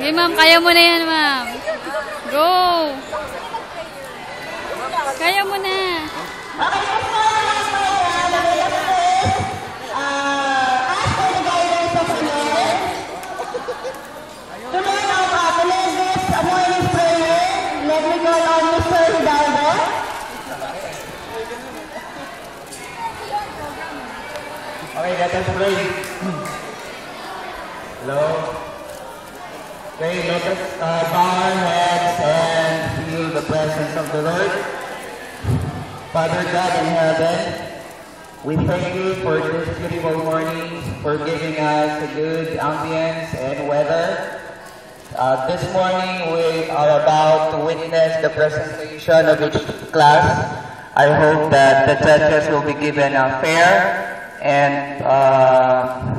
Sige, ma'am. Kaya mo na yan, ma'am. Go! Kaya mo na. Let me call on Mr. Hidalgo. Okay, let us pray. Hello. Okay, let us bow our heads and feel the presence of the Lord. Father God in heaven, we thank you for this beautiful morning, for giving us a good ambience and weather. This morning we are about to witness the presentation of each class. I hope that the judges will be given a fair and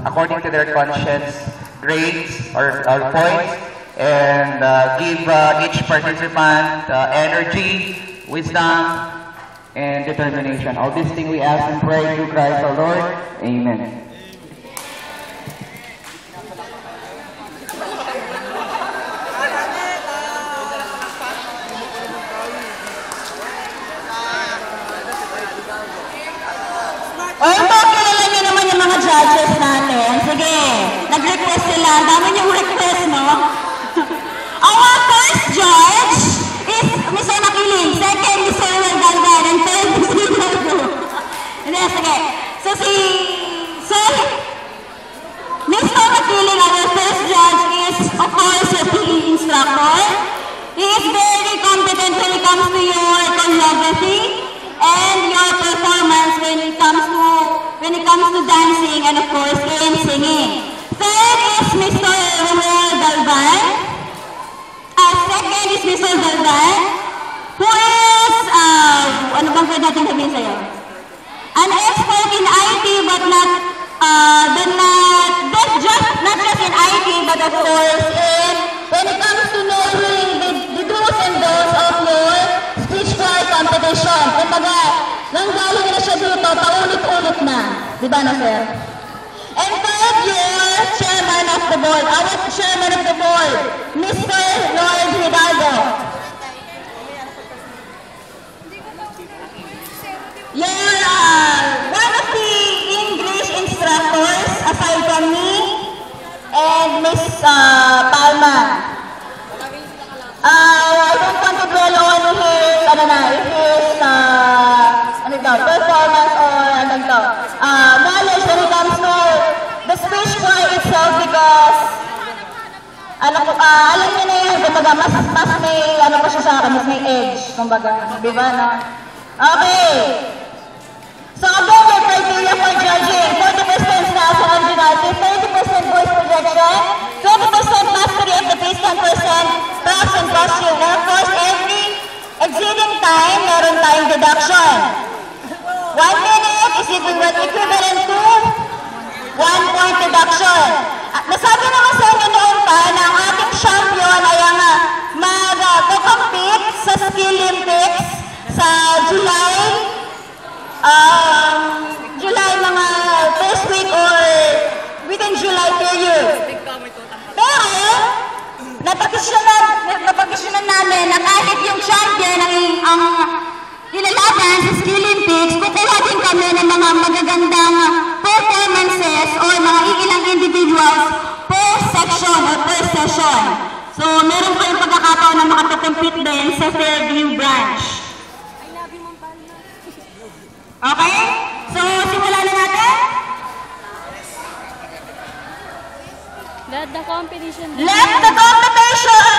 according to their conscience grades or points, and give each participant energy, wisdom, and determination. All these things we ask and pray through Christ our Lord. Amen. Kilala niyo naman yung mga judges natin. Sige, nag-request sila. Dami niyong request, no? Our first judge is Mr. Makiling. Second, Mr. Galdan. And third, Mr. Hidalgo. Hindi, sige. So, Mr. Makiling, our first judge, is, of course, your PE instructor. He is very competent when it comes to your choreography and your performance when it comes to dancing and of course in singing. Third is Mr. Romel Galvan. Second is Mr. Galvan, who is ano bang pwede natin sabihin sa'yo? An expert in IT but not just in IT but of course in when it comes to knowing the do's and don'ts of your speech choir competition. Kumbaga, nanggaling na siya dito, paulit-ulit na. Di ba na, sir? And third, your chairman of the board, our chairman of the board, Mr. Lord Hidalgo. You're one of the English instructors, aside from me, and Miss Palma. I don't want to dwell on his, performance or knowledge when it comes to the speech choir itself because alam niyo na yan, kumbaga mas may pa siya sa akin, mas may edge, kumbaga, di ba, no? Okay. So again, your criteria for judging, 40% national originality, 30% voice projection, 20% mastery of the piece, 10% props and costume. And of course, every exceeding time, meron tayong deduction. 1 minute is equivalent to 1 point deduction. Nasabi naman sa inyo noon pa na ang ating champion ay ang mag-compete sa Skill Olympics sa July mga first week or within July period. Pero, napag-isyonan namin na kahit yung champion ang ilalaban sa Skill Olympics, kukuha din kami ng mga magagandang performances or mga ilang individuals per section or per session. So, meron pa yung pagkakataon na makapag-compete din sa Fairview branch. Okay? So, simulan na natin? Let the competition Let the competition